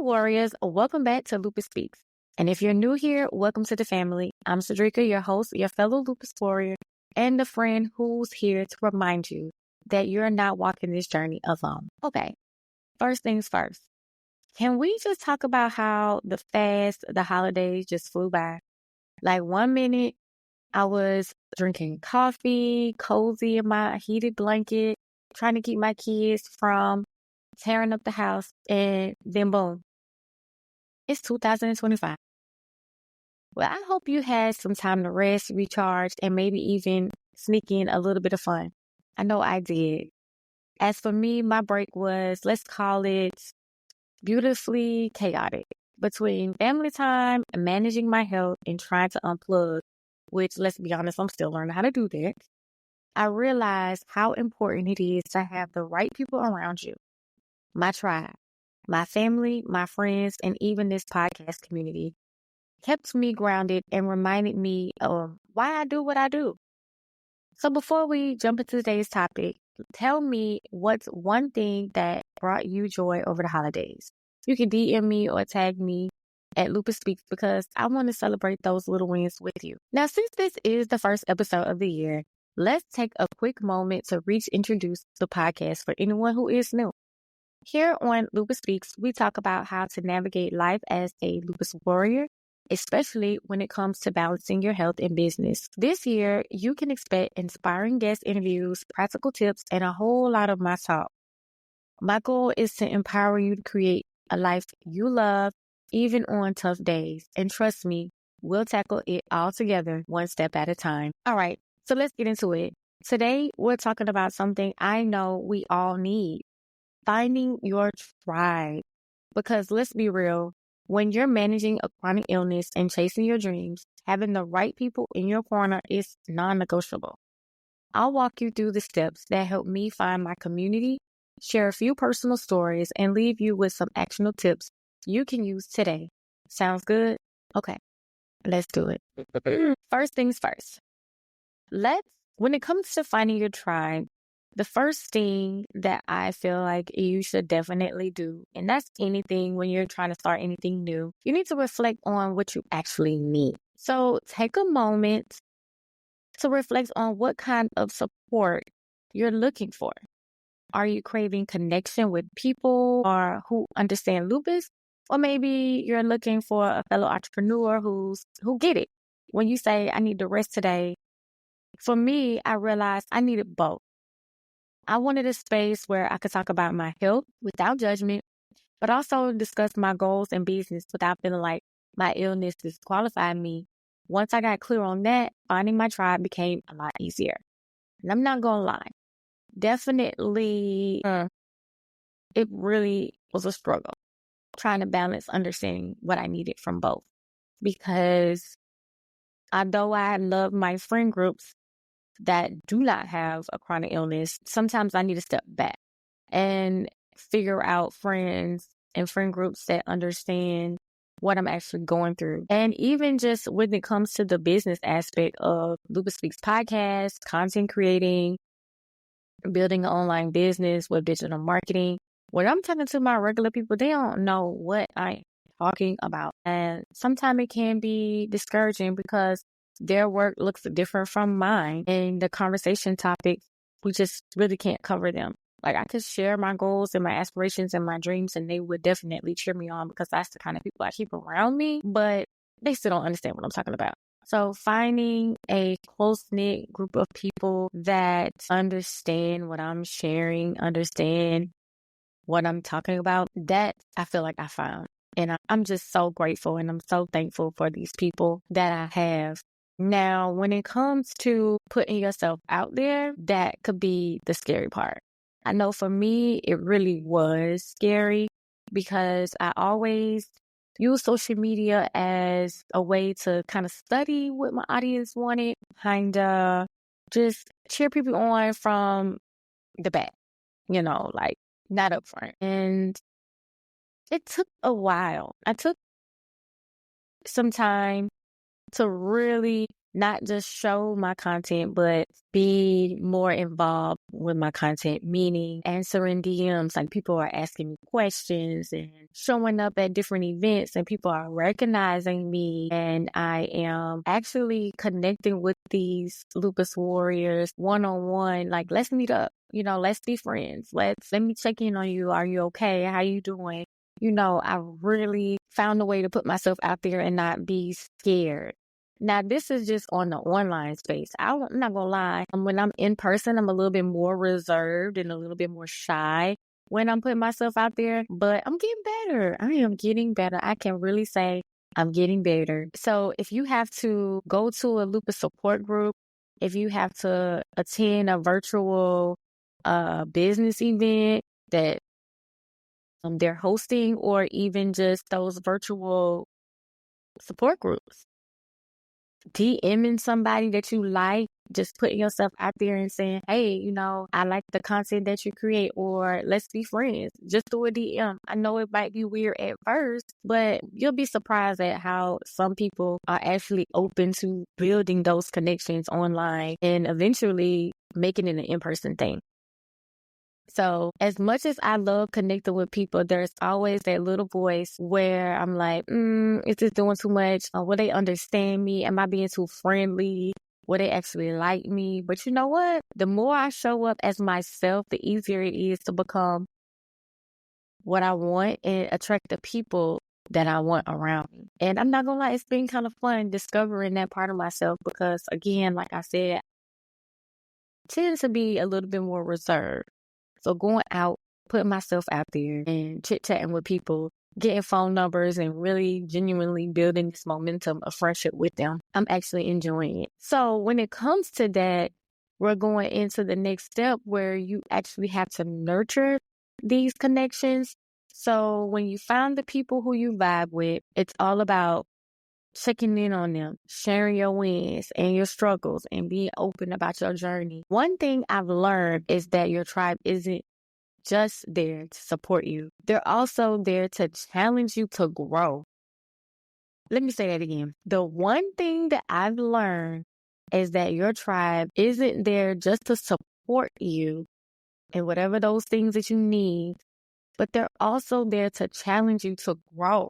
Warriors, welcome back to Lupus Speaks. And if you're new here, welcome to the family. I'm Cedrica, your host, your fellow Lupus Warrior, and the friend who's here to remind you that you're not walking this journey alone. Okay, first things first. Can we just talk about how the holidays just flew by? Like 1 minute, I was drinking coffee, cozy in my heated blanket, trying to keep my kids from tearing up the house, and then boom, it's 2025. Well, I hope you had some time to rest, recharge, and maybe even sneak in a little bit of fun. I know I did. As for me, my break was, let's call it, beautifully chaotic. Between family time, managing my health, and trying to unplug, which, let's be honest, I'm still learning how to do that, I realized how important it is to have the right people around you. My tribe, my family, my friends, and even this podcast community kept me grounded and reminded me of why I do what I do. So before we jump into today's topic, tell me what's one thing that brought you joy over the holidays. You can DM me or tag me at Lupus Speaks because I want to celebrate those little wins with you. Now, since this is the first episode of the year, let's take a quick moment to introduce the podcast for anyone who is new. Here on Lupus Speaks, we talk about how to navigate life as a Lupus warrior, especially when it comes to balancing your health and business. This year, you can expect inspiring guest interviews, practical tips, and a whole lot of my talk. My goal is to empower you to create a life you love, even on tough days. And trust me, we'll tackle it all together, one step at a time. All right, so let's get into it. Today, we're talking about something I know we all need. Finding your tribe. Because let's be real, when you're managing a chronic illness and chasing your dreams, having the right people in your corner is non-negotiable. I'll walk you through the steps that help me find my community, share a few personal stories, and leave you with some actionable tips you can use today. Sounds good? Okay, let's do it. First things first. When it comes to finding your tribe, the first thing that I feel like you should definitely do, and that's anything when you're trying to start anything new, you need to reflect on what you actually need. So take a moment to reflect on what kind of support you're looking for. Are you craving connection with people who understand lupus? Or maybe you're looking for a fellow entrepreneur who get it. When you say, I need to rest today, for me, I realized I needed both. I wanted a space where I could talk about my health without judgment, but also discuss my goals and business without feeling like my illness disqualified me. Once I got clear on that, finding my tribe became a lot easier. And I'm not going to lie. Definitely, it really was a struggle trying to balance understanding what I needed from both. Because although I love my friend groups that do not have a chronic illness, sometimes I need to step back and figure out friends and friend groups that understand what I'm actually going through. And even just when it comes to the business aspect of Lupus Speaks podcast, content creating, building an online business with digital marketing, when I'm talking to my regular people, they don't know what I'm talking about. And sometimes it can be discouraging because their work looks different from mine. And the conversation topics, we just really can't cover them. Like I could share my goals and my aspirations and my dreams, and they would definitely cheer me on because that's the kind of people I keep around me, but they still don't understand what I'm talking about. So finding a close-knit group of people that understand what I'm sharing, understand what I'm talking about, that I feel like I found. And I'm just so grateful and I'm so thankful for these people that I have. Now, when it comes to putting yourself out there, that could be the scary part. I know for me, it really was scary because I always use social media as a way to kind of study what my audience wanted, kind of just cheer people on from the back, like not up front. And it took a while. I took some time to really not just show my content, but be more involved with my content, meaning answering DMs. Like people are asking me questions and showing up at different events and people are recognizing me. And I am actually connecting with these lupus warriors one-on-one. Like, let's meet up, let's be friends. Let me check in on you. Are you okay? How you doing? I really found a way to put myself out there and not be scared. Now, this is just on the online space. I'm not going to lie. When I'm in person, I'm a little bit more reserved and a little bit more shy when I'm putting myself out there, but I'm getting better. I am getting better. I can really say I'm getting better. So if you have to go to a lupus support group, if you have to attend a virtual business event that they're hosting, or even just those virtual support groups, DMing somebody that you like, just putting yourself out there and saying, hey, I like the content that you create, or let's be friends. Just do a DM. I know it might be weird at first, but you'll be surprised at how some people are actually open to building those connections online and eventually making it an in-person thing. So as much as I love connecting with people, there's always that little voice where I'm like, is this doing too much? Will they understand me? Am I being too friendly? Will they actually like me? But you know what? The more I show up as myself, the easier it is to become what I want and attract the people that I want around me. And I'm not gonna lie, it's been kind of fun discovering that part of myself because, again, like I said, I tend to be a little bit more reserved. So going out, putting myself out there and chit-chatting with people, getting phone numbers and really genuinely building this momentum of friendship with them, I'm actually enjoying it. So when it comes to that, we're going into the next step where you actually have to nurture these connections. So when you find the people who you vibe with, it's all about checking in on them, sharing your wins and your struggles, and being open about your journey. One thing I've learned is that your tribe isn't just there to support you. They're also there to challenge you to grow. Let me say that again. The one thing that I've learned is that your tribe isn't there just to support you and whatever those things that you need, but they're also there to challenge you to grow.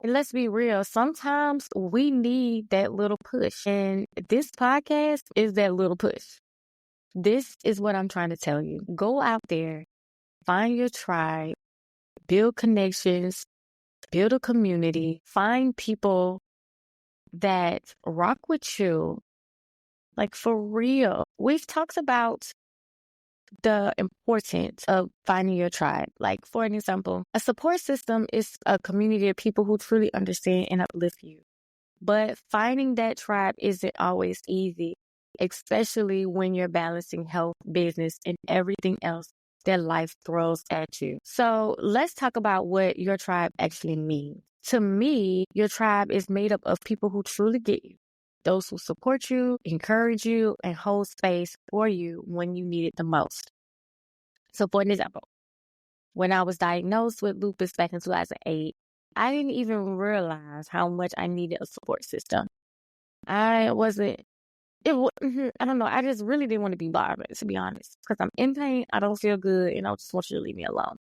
And let's be real, sometimes we need that little push. And this podcast is that little push. This is what I'm trying to tell you. Go out there, find your tribe, build connections, build a community, find people that rock with you. Like, for real. We've talked about the importance of finding your tribe. Like, for an example, a support system is a community of people who truly understand and uplift you. But finding that tribe isn't always easy, especially when you're balancing health, business, and everything else that life throws at you. So let's talk about what your tribe actually means. To me, your tribe is made up of people who truly get you. Those who support you, encourage you, and hold space for you when you need it the most. So for an example, when I was diagnosed with lupus back in 2008, I didn't even realize how much I needed a support system. I don't know. I just really didn't want to be bothered, to be honest, because I'm in pain. I don't feel good, and I just want you to leave me alone.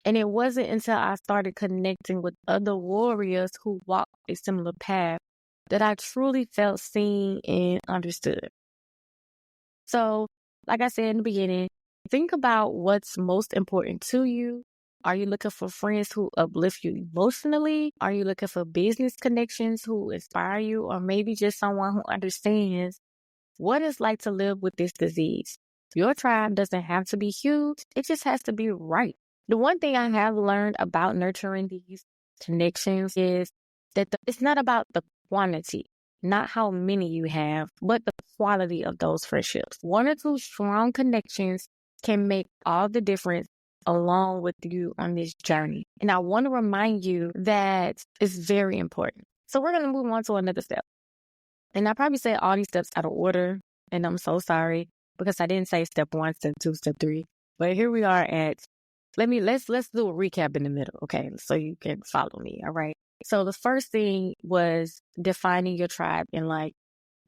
And it wasn't until I started connecting with other warriors who walked a similar path that I truly felt seen and understood. So, like I said in the beginning, think about what's most important to you. Are you looking for friends who uplift you emotionally? Are you looking for business connections who inspire you? Or maybe just someone who understands what it's like to live with this disease? Your tribe doesn't have to be huge. It just has to be right. The one thing I have learned about nurturing these connections is that it's not about the quantity, not how many you have, but the quality of those friendships. One or two strong connections can make all the difference along with you on this journey. And I want to remind you that it's very important. So we're going to move on to another step. And I probably said all these steps out of order, and I'm so sorry because I didn't say step 1, step 2, step 3. But here we are at, let's do a recap in the middle, okay? So you can follow me, all right? So the first thing was defining your tribe and like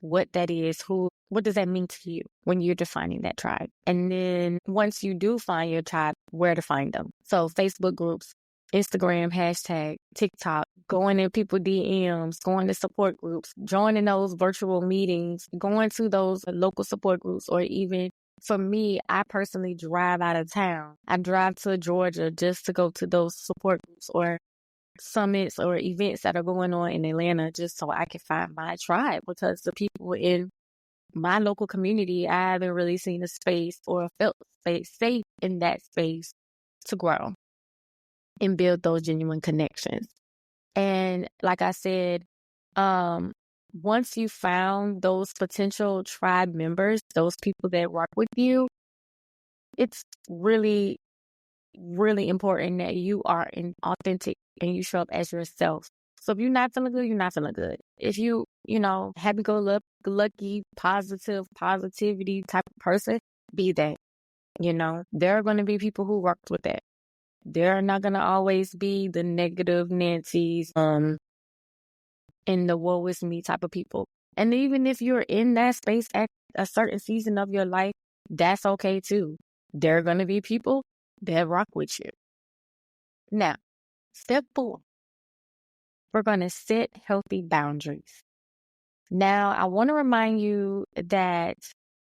what that is, what does that mean to you when you're defining that tribe? And then once you do find your tribe, where to find them. So Facebook groups, Instagram, hashtag, TikTok, going in people DMs, going to support groups, joining those virtual meetings, going to those local support groups, or even for me, I personally drive out of town. I drive to Georgia just to go to those support groups or summits or events that are going on in Atlanta just so I can find my tribe, because the people in my local community, I haven't really seen a space or felt safe in that space to grow and build those genuine connections. And like I said, once you found those potential tribe members, those people that rock with you, it's really, really important that you are authentic and you show up as yourself. So if you're not feeling good, you're not feeling good. If happy-go-lucky, positivity type of person, be that. There are going to be people who work with that. There are not going to always be the negative Nancy's, and the woe is me type of people. And even if you're in that space at a certain season of your life, that's okay too. There are going to be people that rock with you. Now, step 4, we're going to set healthy boundaries. Now, I want to remind you that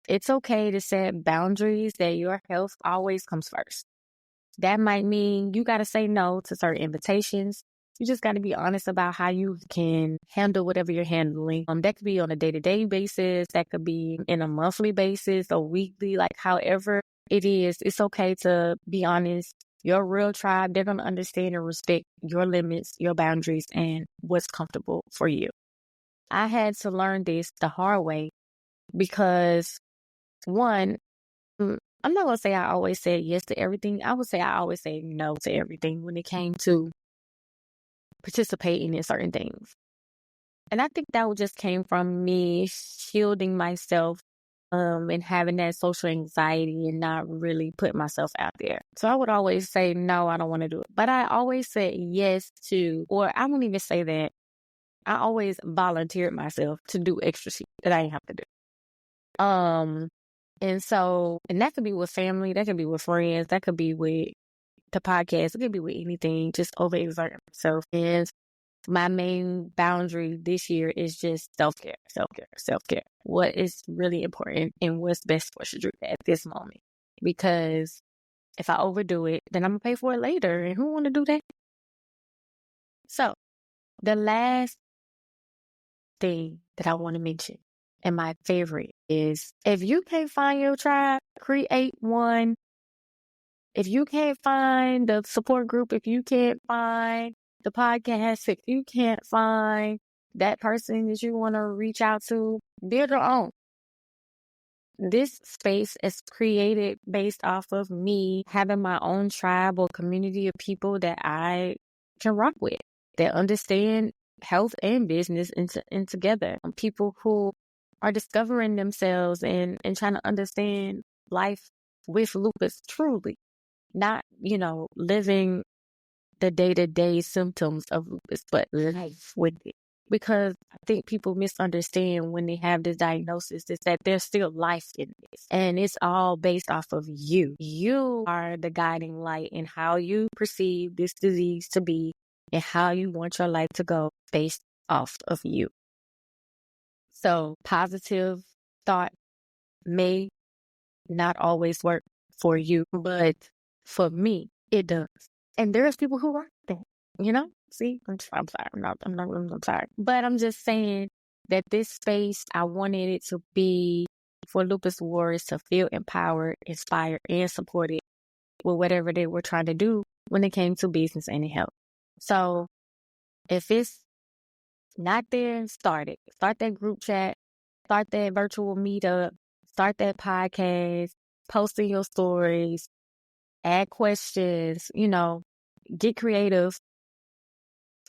it's okay to set boundaries, that your health always comes first. That might mean you got to say no to certain invitations. You just got to be honest about how you can handle whatever you're handling. That could be on a day-to-day basis. That could be in a monthly basis or weekly, like however it is. It's okay to be honest. Your real tribe, they're going to understand and respect your limits, your boundaries, and what's comfortable for you. I had to learn this the hard way because, one, I'm not going to say I always said yes to everything. I would say I always say no to everything when it came to participating in certain things. And I think that just came from me shielding myself and having that social anxiety and not really putting myself out there. So I would always say, no, I don't want to do it. But I always said yes to, or I won't even say that. I always volunteered myself to do extra shit that I didn't have to do. And that could be with family, that could be with friends, that could be with the podcast, it could be with anything, just overexerting myself. And my main boundary this year is just self-care. What is really important and what's best for Shant'e at this moment. Because if I overdo it, then I'm going to pay for it later. And who want to do that? So the last thing that I want to mention, and my favorite, is if you can't find your tribe, create one. If you can't find the support group, if you can't find the podcast, if you can't find that person that you want to reach out to, build your own. This space is created based off of me having my own tribe or community of people that I can rock with, that understand health and business and together. People who are discovering themselves and trying to understand life with lupus truly, not, living the day-to-day symptoms of lupus, but life with it. Because I think people misunderstand when they have this diagnosis is that there's still life in this. And it's all based off of you. You are the guiding light in how you perceive this disease to be and how you want your life to go based off of you. So positive thought may not always work for you, but for me, it does. And there's people who work that, See, I'm sorry. I'm sorry. But I'm just saying that this space, I wanted it to be for lupus warriors to feel empowered, inspired, and supported with whatever they were trying to do when it came to business and health. So if it's not there, start it. Start that group chat. Start that virtual meetup. Start that podcast. Post in your stories. Add questions. Get creative.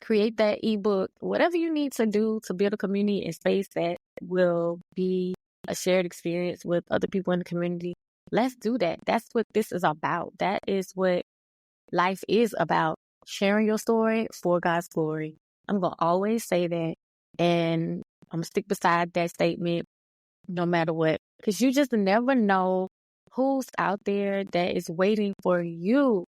Create that ebook, whatever you need to do to build a community and space that will be a shared experience with other people in the community. Let's do that. That's what this is about. That is what life is about. Sharing your story for God's glory. I'm going to always say that. And I'm going to stick beside that statement no matter what. Because you just never know who's out there that is waiting for you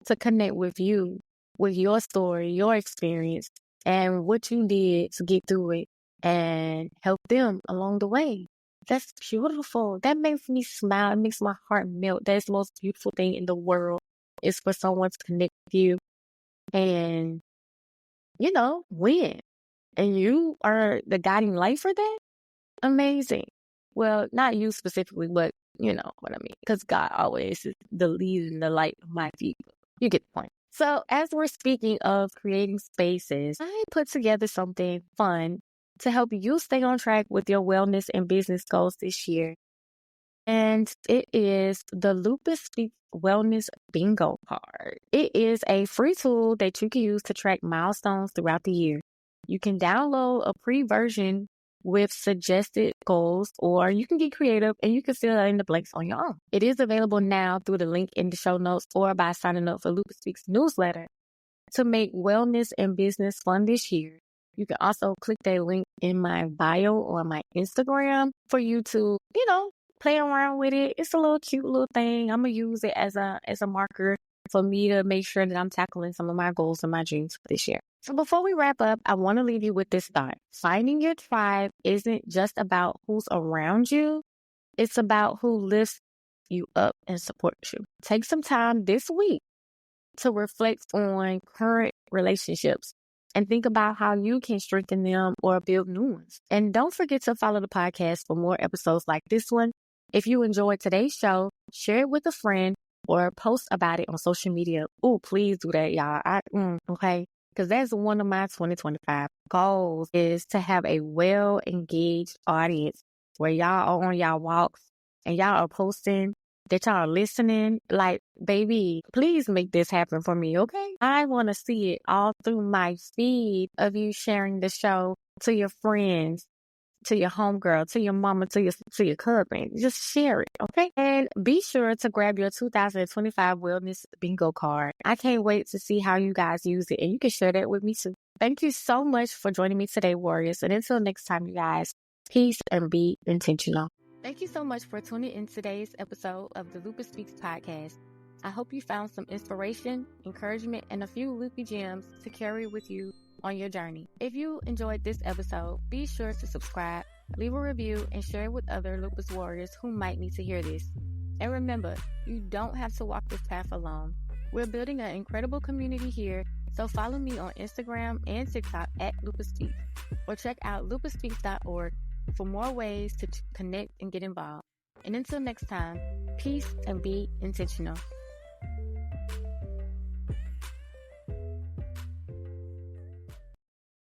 to connect with you, with your story, your experience, and what you did to get through it and help them along the way. That's beautiful. That makes me smile. It makes my heart melt. That's the most beautiful thing in the world is for someone to connect with you and, win. And you are the guiding light for that? Amazing. Well, not you specifically, but you know what I mean. Because God always is the lead and the light of my feet. You get the point. So as we're speaking of creating spaces, I put together something fun to help you stay on track with your wellness and business goals this year. And it is the Lupus Speaks Wellness Bingo card. It is a free tool that you can use to track milestones throughout the year. You can download a pre-version with suggested goals, or you can get creative and you can fill in the blanks on your own. It is available now through the link in the show notes or by signing up for Lupus Speaks newsletter to make wellness and business fun this year. You can also click that link in my bio or my Instagram for you to, play around with it. It's a little cute little thing. I'm going to use it as a marker for me to make sure that I'm tackling some of my goals and my dreams for this year. So before we wrap up, I want to leave you with this thought. Finding your tribe isn't just about who's around you. It's about who lifts you up and supports you. Take some time this week to reflect on current relationships and think about how you can strengthen them or build new ones. And don't forget to follow the podcast for more episodes like this one. If you enjoyed today's show, share it with a friend or post about it on social media. Oh, please do that, y'all. Okay? Because that's one of my 2025 goals is to have a well-engaged audience where y'all are on y'all walks and y'all are posting, that y'all are listening. Like, baby, please make this happen for me, okay? I want to see it all through my feed of you sharing the show to your friends, to your homegirl, to your mama, to your cousin. Just share it, okay? And be sure to grab your 2025 Wellness Bingo card. I can't wait to see how you guys use it, and you can share that with me too. Thank you so much for joining me today, Warriors. And until next time, you guys, peace and be intentional. Thank you so much for tuning in today's episode of the Lupus Speaks podcast. I hope you found some inspiration, encouragement, and a few loopy gems to carry with you on your journey. If you enjoyed this episode, be sure to subscribe, leave a review, and share it with other lupus warriors who might need to hear this. And remember, you don't have to walk this path alone. We're building an incredible community here, so follow me on Instagram and TikTok at Lupus Speaks, or check out lupusspeaks.org for more ways to connect and get involved. And until next time, peace and be intentional.